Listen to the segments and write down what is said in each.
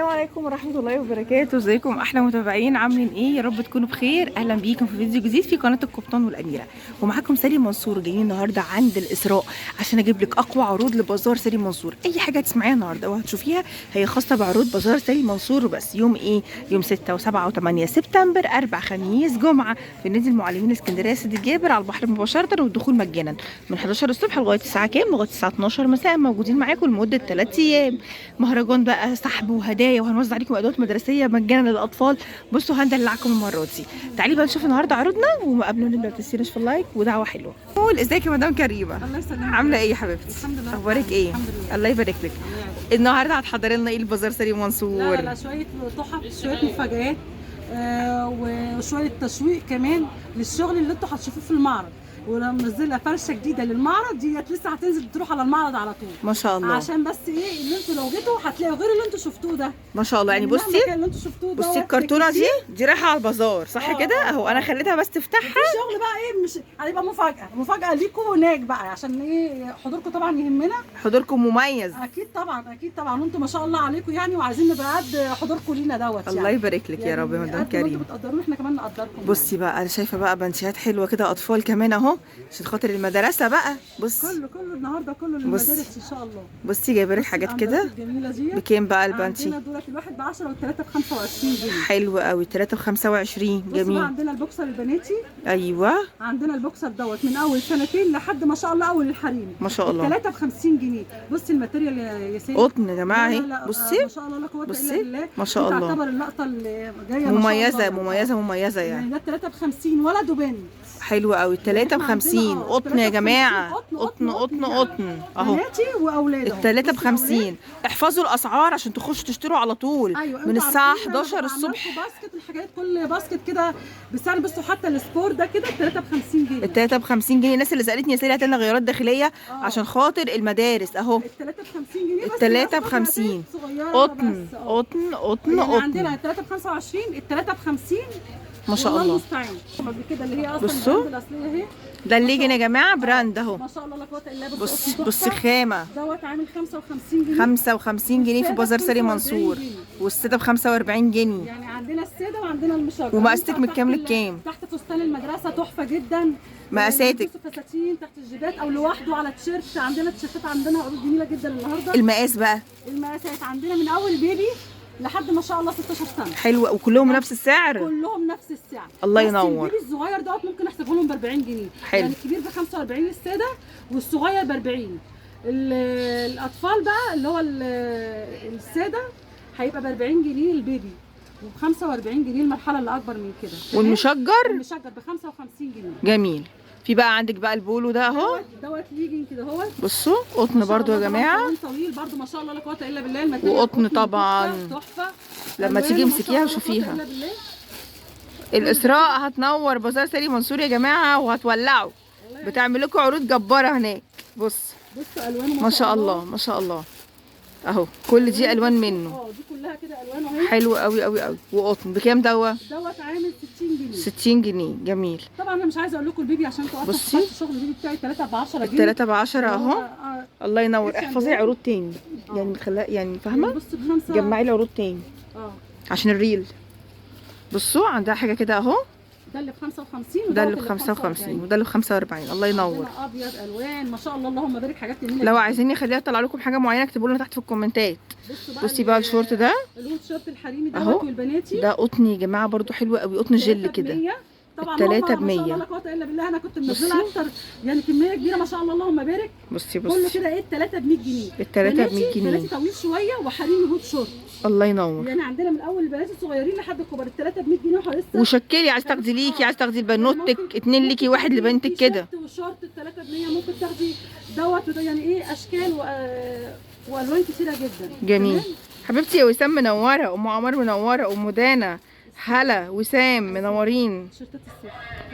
السلام عليكم ورحمة الله وبركاته. ازيكم احلى متابعين، عاملين ايه؟ يا رب تكونوا بخير. اهلا بيكم في فيديو جديد في قناة القبطان والأميرة، ومعاكم سالي منصور. جايين النهارده عند الإسراء عشان اجيب لك اقوى عروض لبازار سالي منصور. اي حاجة هتسمعيها النهارده وهتشوفيها هي خاصة بعروض بازار سالي منصور. بس يوم ايه؟ يوم 6 و7 و8 سبتمبر، اربع خميس جمعة، في نادي المعلمين اسكندرية سيدي جابر على البحر مباشرة، والدخول مجانا من 11 الصبح لغاية الساعة كام؟ لغاية الساعة 12 مساء. موجودين معاكم لمدة 3 ايام. مهرجان بقى سحب وهدايا، وهنوزع عليكم ادوات مدرسيه مجانا للاطفال. بصوا هندلعكم المره دي. تعالي بقى نشوف النهارده عروضنا، وقبل ما نبدا تنسيناش في اللايك ودعوه حلوه. قول ازيك يا مدام كريمه؟ الله يسلمك. عامله ايه يا حبيبتي؟ الحمد لله. اخبارك ايه؟ الحمد لله. الله يبارك لك. النهارده هتحضري لنا ايه البازار سالي منصور؟ لا شويه تحف، شويه مفاجآت، وشويه تشويق كمان للشغل اللي انتوا هتشوفوه في المعرض. ولما منزله فرشه جديده للمعرض ديت لسه هتنزل تروح على المعرض على طول. ما شاء الله. عشان بس ايه اللي انتوا لو جيتوا هتلاقوا غير اللي انتوا شفتوه ده. ما شاء الله. يعني بصي اللي انتوا شفتوه ده، بصي الكرتونه دي رايحه على البازار صح كده اهو. انا خليتها بس تفتحها. الشغل بقى ايه، مش هيبقى مفاجاه ليكم هناك بقى، عشان ايه حضوركم طبعا يهمنا. حضوركم مميز. اكيد طبعا وانتم ما شاء الله عليكم يعني، وعايزين نبقى قد حضوركم لينا دوت الله يعني. يبارك لك يا رب يا مدام كريم. انتوا بتقدرونا احنا كمان نقدركم. بصي بقى انا شايفه بقى بنشيات حلوه كده، اطفال كمان اهو عشان خاطر المدرسه بقى. بص كله النهارده كله للمدارس ان شاء الله. بصي جايبه لك حاجات كده بكام بقى البنشي؟ عندنا دولت الواحد ب 10 والثلاثه ب 25 جنيه. حلو قوي. 3 ب 25 جميل. عندنا البوكسر البناتي. ايوه عندنا البوكسر دوت من اول سنتين لحد ما شاء الله اول الحريم. ما شاء الله. 3 ب 50 جنيه. بصي الماتيريال يا سيدي قطن يا جماعه اهي. بصي ما شاء الله لا قوه الا بصي بالله. ما شاء الله. تعتبر اللقطه اللي جايه مميزه يعني. ده 3 ب 50 ولد وبنت. حلو قوي. 3 ب 50 قطن يا جماعه. قطن اهو. بناتي واولادهم. 3 ب 50. احفظوا الاسعار عشان تخشوا تشتروا على طول. أيوة. من الساعه 11 الصبح. باسكت الحاجات، كل باسكت كده بسعر. بصوا حتى السبور ده كده 3 ب 50 جنيه. ال 3 ب 50 جنيه. الناس اللي سالتني يا سيدي هات لنا غيارات داخليه عشان خاطر المدارس اهو. ال 3 ب 50 جنيه. ال 3 ب 50 قطن. يعني عندنا ال 3 ب 25، ال 3 ب 50 ما شاء الله. المستعان قبل كده اللي هي اصلا بصوا الاصليه اهي. ده الليجن يا جماعه براند اهو. ما شاء الله لا قوه الا بالله. بص خامه دوت عامل 55 جنيه. 55 جنيه في بازار سالي منصور. والساده ب 45 جنيه. يعني عندنا الساده وعندنا المشجر. ومقاساتك من كام لكام؟ تحت فستان المدرسه تحفه جدا. مقاساتك فساتين تحت الجيبات او لوحده على تيشيرت. عندنا تيشيرتات، عندنا عروض جميله جدا النهارده. المقاس بقى؟ المقاسات عندنا من اول بيبي لحد ما شاء الله 16 سنه. حلوه. وكلهم نفس السعر؟ كلهم نفس السعر. الله ينور. البيبي الصغير دوت ممكن احسبه لهم ب 40 جنيه. حلو. يعني الكبير ب 45 للساده والصغير ب 40. الاطفال بقى اللي هو الساده هيبقى ب 40 جنيه البيبي، وب 45 جنيه المرحله اللي اكبر من كده. والمشجر؟ المشجر ب 55 جنيه. جميل. في بقى عندك بقى البولو ده اهو. دوت ليجن كده اهو. بصوا قطن برضو يا جماعه. طويل برضو ما شاء الله لا قوه الا بالله. وقطن طبعا. تحفه. لما تيجي امسكيها وشوفيها. الاسراء هتنور بازار سالي منصور يا جماعه وهتولعوا. بتعمل لكم عروض جباره هناك. بصوا الوانه ما شاء الله ما شاء الله اهو. كل دي الوان منه. دي كلها كده الوانه اهي. حلو قوي قوي قوي. وقطن بكام دوت عامل 60 جنيه. 60 جنيه جميل. طبعا انا مش عايزه اقول لكم البيبي عشان انتوا بصي الشغل البيبي بتاعي 3 ب 10 جنيه. 3 ب 10 اهو. الله ينور. احفظي عروض تاني يعني يعني فاهمه. بص بخمسه. جمعي لي عروض تاني عشان الريل. بصوا عندها حاجه كده اهو. ده اللي ب 55 وده اللي ب 55 وده اللي ب 45. الله ينور. ابيض الوان ما شاء الله اللهم بارك. حاجات جميله. لو عايزين نخليها تطلع لكم حاجه معينه اكتبوا لنا تحت في الكومنتات. بصي بقى الشورت ده اللي هو الشورت الحريمي اهو. والبناتي ده قطن يا جماعه برضو حلو قوي. قطن جل كده. طبعا 3 ب 100. ما شاء الله لا قوه الا بالله. انا كنت منزله اكتر يعني كميه كبيره ما شاء الله اللهم بارك. بصي كله كده ايه 3 ب 100 جنيه. ال3 ب 100 جنيه. بناتي طويل شويه وحريمي هوت شورت. الله ينور. يعني عندنا من اول البنات الصغيرين لحد الكبار ال3 ب 100 جنيه ولسه. وشكلي عايز تاخدي ليكي، عايز تاخدي لبنوتك، 2 ليكي 1 لبنتك كده. وشورت ال3 ب 100 ممكن تاخدي دوت وده يعني ايه اشكال والوان كتيره جدا. جميل. حبيبتي يا وسام منوره. ام عمر منوره. ام دانا هلا وسام منورين. شرطات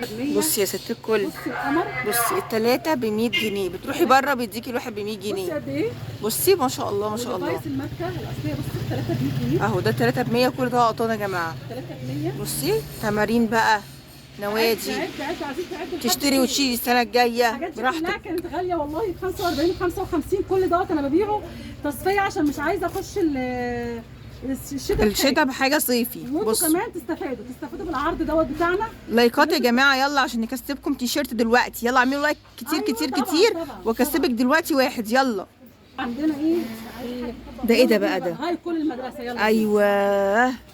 الست. بصي يا ست الكل. بصي القمر. بصي ال3 ب 100 جنيه. بتروحي بره بيديكي الواحد ب 100 جنيه. بصي قد ايه. بصي ما شاء الله ما شاء الله. الماركه الاصليه بصي 3 ب 100 جنيه اهو. ده 3 ب 100. كل ده قطن يا جماعه. 3 ب 100. بصي تمارين بقى نوادي. تشتري وتشيلي السنه الجايه براحتك. كانت غاليه والله ب 45 و 55. كل دوت انا ببيعه تصفيه عشان مش عايزه اخش الشتاء بحاجه صيفي. وانتوا بص كمان تستفادوا بالعرض دوت بتاعنا. لايكات يا جماعه يلا عشان نكسبكم تيشيرت دلوقتي. يلا اعملوا لايك كتير أيوة كتير طبعاً كتير طبعاً واكسبك دلوقتي واحد. يلا عندنا ايه ده ايه ده بقى ده؟ هاي كل المدرسه. يلا ايوه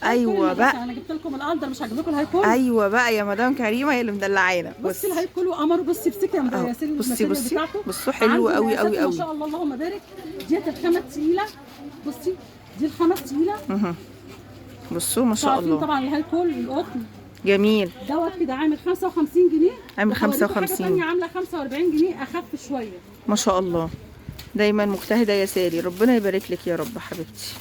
ايوه بقى. انا جبت لكم الاندر، مش هجيب لكم الهاي كول. ايوه بقى يا مدام كريمه هي اللي مدلعانا. بصي الهاي كول وقمر. بصي بسكه يا مدام ياسين. بصي بصوا حلو قوي قوي ما قوي. شاء الله اللهم بارك. ديت الخامه تقيله. بصي دي الخامه تقيله. بصوا ما شاء الله. طبعا الهاي كول القطن جميل دوت كده عامل 55 جنيه. عامل 55. حاجه ثانيه عامله 45 جنيه اخف شويه. ما شاء الله دايما مجتهده يا ساري، ربنا يبارك لك يا رب حبيبتي.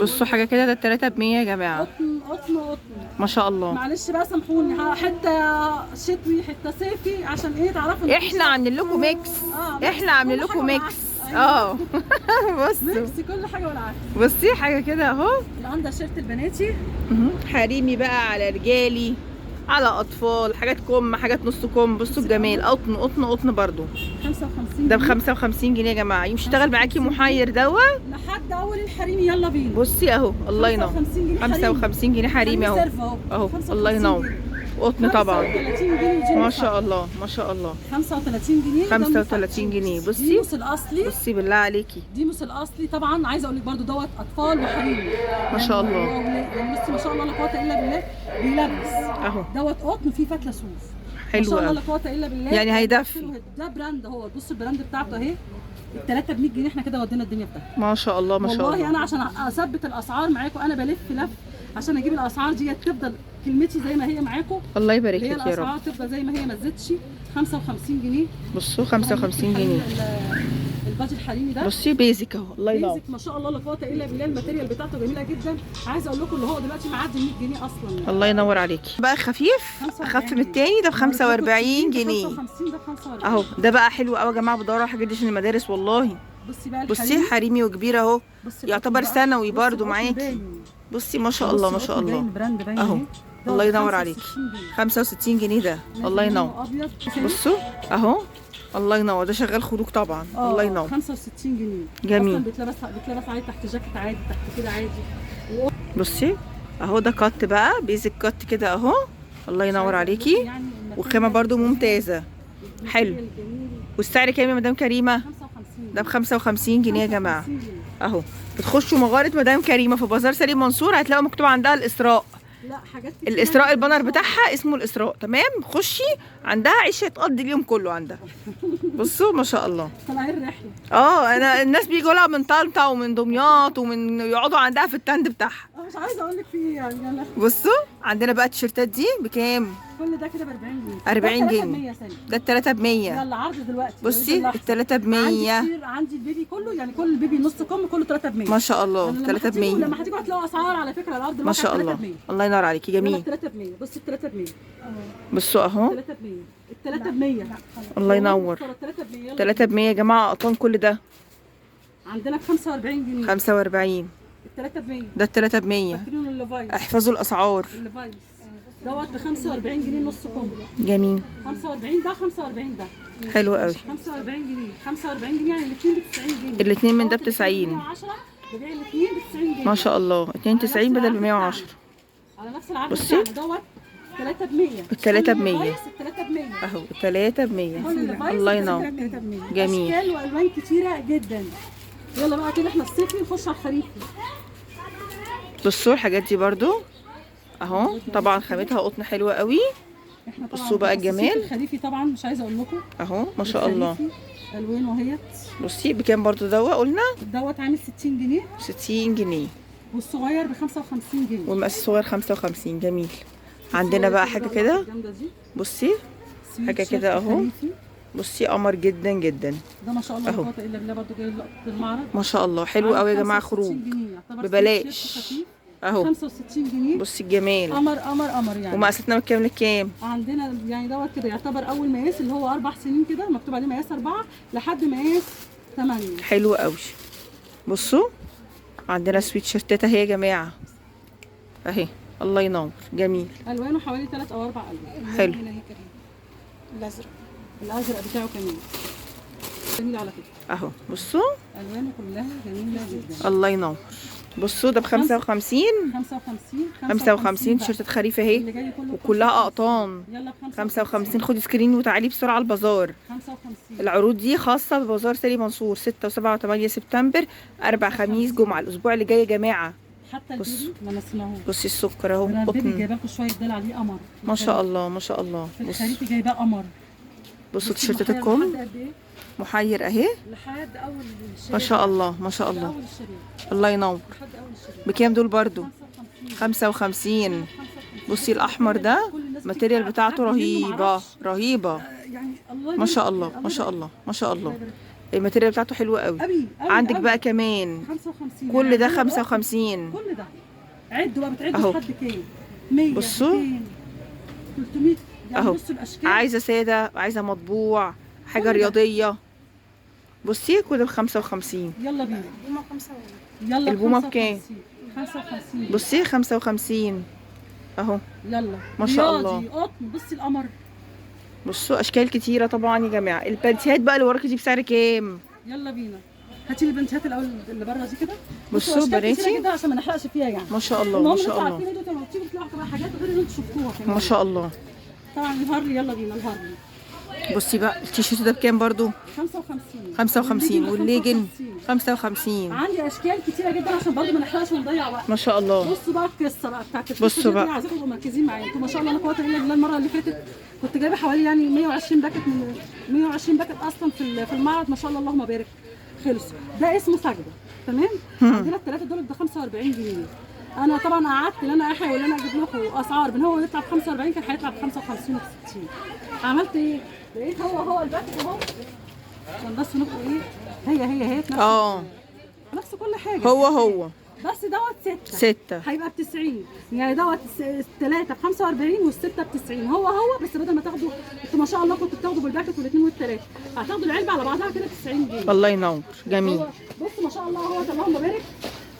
بصوا حاجه كده ده التلاته ب100 يا جماعه. قطن ما شاء الله. معلش بقى سامحوني، حته شتوي حته صيفي عشان ايه تعرفوا احنا عاملين لكم ميكس. احنا عاملين لكم ميكس. بصوا ميكس كل حاجه والعكس. بصي حاجه كده اهو. العندها شيرت البناتي حريمي بقى على رجالي على اطفال، حاجات كم حاجات نص كم. بصوا الجمال. قطن قطن قطن برضو 55 ده ب 55 جنيه يا جماعه. يشتغل معاكي محير دوا لحد اول الحريمي. يلا بينا. بصي اهو الله ينور. 55 جنيه حريمي اهو اهو. الله ينور. قطن طبعا. ما شاء الله ما شاء الله. 35 جنيه 35 جنيه. بصي ديموس الاصلي. بصي بالله عليكي ديموس الاصلي طبعا. عايزه اقول لك برده دوت اطفال وحريمي ما شاء الله. يعني بصي ما شاء الله لا قوه الا بالله. بيلبس اهو دوت قطن فيه فتله صوف. حلو ما شاء الله قوي. لا قوه الا بالله. يعني هيدفي. ده براند اهو. بص البراند بتاعته اهي. الثلاثه ب 100 جنيه. احنا كده ودينا الدنيا بتاعتنا ما شاء الله ما شاء الله. والله انا عشان اثبت الاسعار معاكم انا بلف لف عشان اجيب الاسعار دي تفضل كلمتي زي ما هي معاكم. الله يبارك لك يا رب. الاسعار تفضل زي ما هي ما تزيدش. 55 جنيه. بصوا 55 جنيه البادج الحريمي ده. بصي بيزك اهو. الله ينور. بيزك ما شاء الله لا قوه الا بالله. الماتيريال بتاعته جميله جدا. عايزه اقول لكم اللي هو دلوقتي معدي 100 جنيه اصلا. الله ينور عليكي. بقى خفيف اخف من التاني ده ب 45 جنيه 55 ده ب 45 اهو. ده بقى حلو قوي يا جماعه. بدوروا على الحاجات دي عشان المدارس والله. بصي بقى بصي حريمي وكبير اهو. يعتبر ثانوي برده معاكي. بصي ما شاء الله ما شاء الله اهو. الله ينور عليكي. 65 جنيه ده. الله ينور. بصوا اهو. الله ينور. ده شغال خروج طبعا. الله ينور. 65 جنيه جميل. بتلبس عليه تحت جاكيت عادي تحت كده عادي. بصي اهو ده كات بقى بيزك كات كده اهو. الله ينور عليكي. يعني وخامه برده ممتازه. حلو. والسعر كام يا مدام كريمه؟ 55 ده ب 55 جنيه يا جماعه اهو. بتخشوا مغاره مدام كريمه في بازار سليم منصور هتلاقوا مكتوب عندها الاسراء. لا حاجات الاسراء البانر بتاعها اسمه الاسراء. تمام. خشي عندها عيشه تقضي اليوم كله عندها. بصوا ما شاء الله. طالعين رحله. انا الناس بيجوا لها من طنطا ومن دمياط ومن يقعدوا عندها في التند بتاعها. مش عايزه اقول لك في ايه يعني. بصوا عندنا بقى التيشيرتات دي بكام؟ كل ده كده ب 40 جنيه. 40 جنيه. ده التلاته ب 100. يلا عرض دلوقتي. بصي التلاته ب 100. عندي البيبي كله يعني كل البيبي نص كم كله 3 ب 100. ما شاء الله. 3 ب 100. لما هتيجوا هتلاقوا اسعار على فكره العرض ما شاء الله. الله ينور عليكي. جميل. 3 ب 100. بصي ال 3 ب 100. بصوا اهو. 3 ب 100. ال 3 ب 100. الله ينور. 3 ب 100 يا جماعه. قطن كل ده عندنا ب 45 جنيه. 45. ال 3 ب 100. ده التلاته ب 100. احفظوا الاسعار. دوت ب 45 جنيه نص كم. جميل. 45 ده 45 ده. حلو قوي. 45 جنيه. 45 جنيه يعني الاثنين ب 90 جنيه. الاثنين من ده ب 90. ببيع الاثنين ب 90 جنيه. ما شاء الله. 92 بدل ب 110. على نفس العرض. بصي دوت 3 ب 100. التلاته ب 100 التلاته ب 100 اهو. التلاته ب 100. الله ينور. جميل. اشكال والوان كتيره جدا. يلا بقى كده احنا الصيفي نخش على الخريفي. بصوا الحاجات دي برضو اهو. طبعا خامتها قطن حلوه قوي. بصوا بقى الجمال. الخريفي طبعا مش عايزه اقول لكم اهو. ما شاء الله. الوانه اهيت. بصي بكام برضو دوا قلنا؟ دوت عامل 60 جنيه. 60 جنيه. والصغير ب 55 جنيه. والمقاس الصغير 55. جميل. عندنا بقى حاجه كده. بصي حاجه كده اهو. بصي قمر جدا جدا. ده ما شاء الله لا قوه الا بالله. برضه جاي المعرض. ما شاء الله. حلو قوي يا جماعه. خروج ببلاش اهو. 65 جنيه. بصي الجمال. قمر قمر قمر يعني. ومقاساتنا من كام لكام؟ عندنا يعني دوت كده يعتبر اول مقاس اللي هو 4 سنين كده مكتوب عليه مقاس 4 لحد مقاس 8. حلو قوي. بصوا عندنا سويت شيرتات اهي يا جماعه اهي. الله ينور. جميل. الوانه حوالي 3 أو 4 الوان. حلو. الازرق بتاعه كمان جميل على فكره اهو. بصوا الوانه كلها جميله جدا. الله ينور. بصوا ده ب 55. 55 تيشيرتات خريف اهي وكلها اقطان. يلا ب 55. خدي سكرين وتعالي بسرعه على البازار. 55. العروض دي خاصه ببازار سالي منصور 6 و7 و8 سبتمبر، 4 خميس جمعه الاسبوع اللي جاي يا جماعه. حتى البيبي ما نسيناهوش. بصي السكر اهو انا البيبي قطن. جايبه لكم شويه دلع عليه قمر. ما شاء الله ما شاء الله. في الخريفي جايباه قمر. بصوا تيشيرتات الكم محير اهي لحد اول الشريط. ما شاء الله ما شاء الله. اول الشريط. الله ينور. لحد اول الشريط. بكام دول برضو؟ 55. 55. بصي الاحمر ده الماتيريال بتاعته رهيبه رهيبه. يعني الله ما شاء الله ما شاء الله ما شاء الله. الماتيريال بتاعته حلوه قوي. قوي عندك بقى كمان 55. كل ده يعني 55. كل ده عدوا بقى أهو. بتعدوا لحد كام؟ 100 بصوا. 200 300 يعني اهو بصوا الاشكال. عايزه ساده عايزه مطبوع حاجه كل ده. رياضيه. بصي كل ب 55. يلا بينا. البومه 5 يلا البومه بكام؟ 55. بصي 55 اهو. يلا ما شاء رياضي، الله. قطن. بصي القمر. بصوا اشكال كتيره طبعا يا جماعه. البنتيات بقى اللي وراكي دي بسعر كام؟ يلا بينا. هاتي لي البنتات الاول اللي بره دي كده. بصوا أشكال كتيرة بناتي. جدا عشان ما نحرقش فيها يعني. ما شاء الله المهم ما شاء انتوا الله عارفين انتوا لما بتيجوا تطلعوا طبعا حاجات غير اللي انتوا شفتوها كمان. ما شاء الله. طبعا الهارلي يلا بينا الهارلي. بصي بقى التيشيرت ده بكام برضو؟ 55. 55 والليجن 55. 55. عندي اشكال كتيره جدا عشان برضه ما نحرقش ونضيع وقت. ما شاء الله. بصوا بقى القصه بقى بتاعت بصوا بقى. عايزاكم تبقوا مركزين معايا. انتوا ما شاء الله لا قوه الا بالله. المره اللي فاتت كنت جايبه حوالي يعني 120 باكت من 120 باكت اصلا في المعرض. ما شاء الله اللهم بارك خلصوا. ده اسمه سجده تمام. عندنا الثلاثه دول ب 45 جنيه. انا طبعا قعدت ان انا احاول ان انا اجيب لكم اسعار من هو يطلع ب 45 كان هيطلع ب 55 و 60. عملت ايه؟ لقيت هو الباكت اهو عشان بس نبقى ايه هي نفس نفس كل حاجه. هو بس دوت 6 هيبقى ب 90. يعني دوت الثلاثه ب 45 والسته ب 90. هو بس بدل ما تاخدوا انتوا ما شاء الله كنتوا بتاخدوا بالباكت والاثنين والثلاثه هتاخدوا العلبه على بعضها كده 90 جنيه. الله ينور جميل. بصوا ما شاء الله هو اللهم بارك.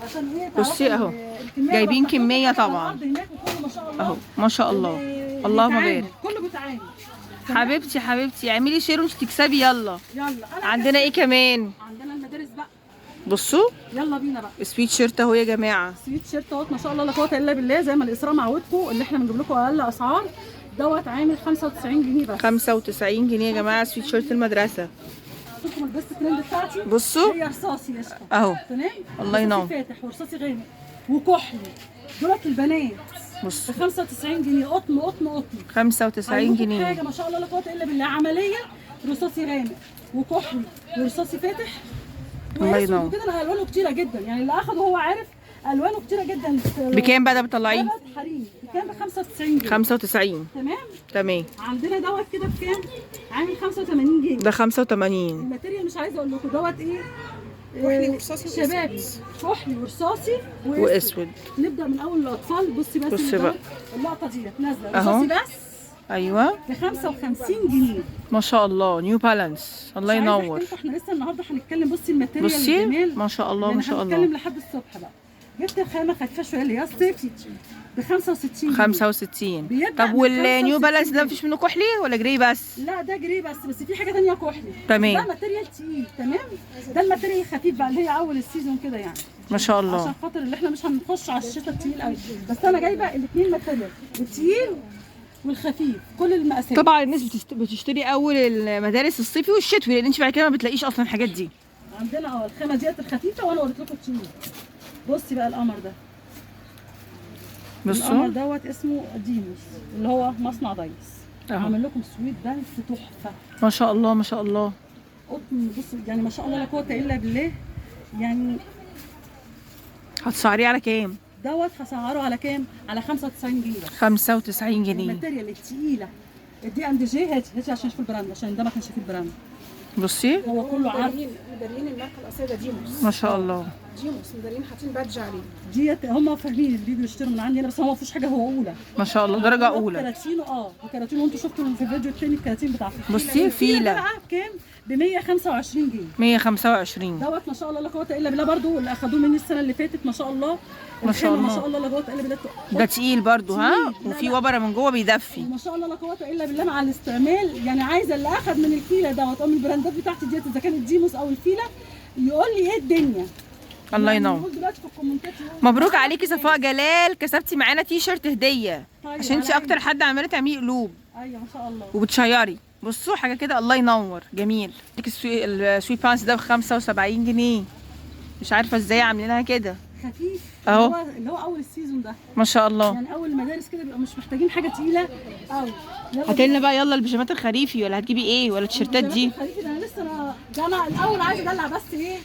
عشان ايه بصي اهو جايبين كميه طبعا اهو ما شاء الله. اللهم بارك. كله بيتعامل. حبيبتي حبيبتي اعملي شير وانت تكسبي. يلا عندنا ايه كمان؟ عندنا المدارس بقى. بصوا يلا بينا بقى. سويت شيرت اهو يا جماعه. سويت شيرت اهوت ما شاء الله لا قوه الا بالله. زي ما الاسراء معودكم اللي احنا بنجيب لكم اقل اسعار. دوت عامل 95 جنيه بس. 95 جنيه يا جماعه سويت شيرت المدرسه. شوفوا البيست فريند بتاعتي. بصوا هي رصاصي قشطه اهو. تمام. الله ينور. رصاصي فاتح ورصاصي غامق وكحلي. دولت البنات بصوا ب 95 جنيه. قطن 95 جنيه. حاجه ما شاء الله لا قوه الا بالله. عمليه رصاصي غامق وكحلي ورصاصي فاتح الله ينور. وكده. انا الوانه كتيره جدا يعني اللي اخده هو عارف الوانه كتيره جدا. بكام بقى ده بتطلعيه؟ حريمي بكام؟ ب 95 جنيه. 95 تمام. عندنا دوت كده بكام؟ عامل 85 جنيه. ده 85. الماتيريال مش عايزه اقول لكم دوت ايه. كحلي ورصاصي شبابي كحلي ورصاصي واسود. نبدا من اول الاطفال. بصي بقى اللقطه دي نازله اهو. رصاصي بس ايوه ب 55 جنيه. ما شاء الله. نيو بالانس. الله ينور. احنا لسه النهارده هنتكلم. بصي الماتيريال بصي الجمال ما شاء الله ما شاء الله. هنتكلم لحد الصبح بقى. جبت الخامه خفيفه شويه اللي هي الصيفي ب 65 65. بيبدأ طب ب والنيو 65 بالانس ده مفيش منه كحلي ولا جري بس؟ لا ده جري بس في حاجه ثانيه كحلي. تمام. ده ماتيريال تقيل تمام. ده الماتيريال الخفيف بقى اللي هي اول السيزون كده يعني. ما شاء الله. عشان خاطر اللي احنا مش هنخش على الشتاء التقيل قوي. بس انا جايبه الاثنين ماتيريال التقيل والخفيف كل المقاسات. طبعا الناس بتشتري اول المدارس الصيفي والشتوي لان انت بعد كده ما بتلاقيش اصلا الحاجات دي. عندنا الخامه ديت الخفيفه وانا وريت لكم التقيل. بصي بقى القمر ده. القمر دوت اسمه ديموس اللي هو مصنع دايس. عامل لكم سويت دانس تحفه. ما شاء الله ما شاء الله. قطن. بصوا يعني ما شاء الله لا قوه الا بالله. يعني هتسعريه على كام؟ دوت هسعره على كام؟ على 95 جنيه بس. 95 جنيه. الماتيريال التقيله الدي ام دي جي. هاتي عشان اشوف البراند عشان ده ما كانش فيه البراند. بصي هو كله عارف. مدارين الماركه الاصليه ده ديموس. ما شاء الله. ديموس مدارين حاطين بادج عليه. ديت هم فاهمين اللي بيجوا يشتروا من عندي انا. بس هو ما فيهوش حاجه. هو اولى ما شاء الله درجه اولى. كراتينو وكراتينو وانتوا شفتوا في الفيديو الثاني الكراتين بتاعته. بصي فيله بكام؟ ب 125 جنيه. 125 دوت ما شاء الله لا قوه الا بالله. برضو اللي اخدوه مني السنه اللي فاتت ما شاء الله. ما شاء الله ما شاء الله لا قوه الا بالله. ده تقيل برضو ها. وفي وبره من جوه بيدفي. ما شاء الله لا قوه الا بالله مع الاستعمال. يعني عايزه اللي اخد من الفيله دوت او من البراندات بتاعتي ديت اذا كانت ديموس او الفيله يقول لي ايه الدنيا. الله ينور. نقول دلوقتي في الكومنتات مبروك عليكي صفاء جلال، كسبتي معانا تي شيرت هديه. طيب، عشان انتي على اكتر حد عماله تعملي قلوب ايوه ما شاء الله. وبتشيري. بصوا حاجه كده الله ينور، جميل. السويت بانس ده ب 75 جنيه. مش عارفه ازاي عاملينها كده. خفيف اهو. اللي هو اول السيزون ده، ما شاء الله. يعني اول المدارس كده بيبقوا مش محتاجين حاجه تقيله قوي. هاتي لنا بقى يلا البيجامات الخريفي، ولا هتجيبي ايه، ولا التيشيرتات دي؟ الخريفي ده انا لسه ده انا الاول عايزه ادلع بس ايه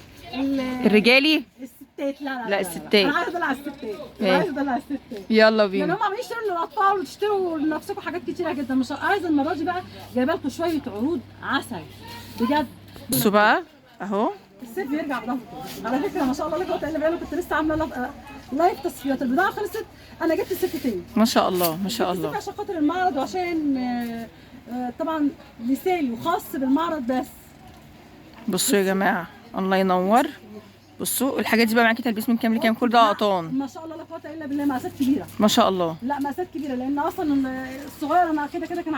الرجالي؟ الستات. لا الستات. انا عايزه ادلع الستات. إيه؟ عايزه ادلع الستات. يلا يعني بينا. هم عمالين يشتروا للاطفال وتشتروا لنفسكم حاجات كتيره جدا. مش عايزه المره دي بقى جايبه لكم شويه عروض عسل بجد. بصوا بقى اهو. الصيف بيرجع بضغطه على فكره. ما شاء الله لا قوه الا بالله. كنت لسه عامله لايف تصفيات، البضاعه خلصت، انا جبت الست تاني. ما شاء الله ما شاء الله. عشان خاطر المعرض، وعشان طبعا مثالي وخاص بالمعرض بس. بصوا يا جماعه الله ينور. بصوا الحاجات دي بقى معاكي تلبيس من كام لكام؟ كل ده قطان. ما شاء الله لا قوه الا بالله. مقاسات كبيره. ما شاء الله. لا مقاسات كبيره، لان اصلا الصغير انا كده كان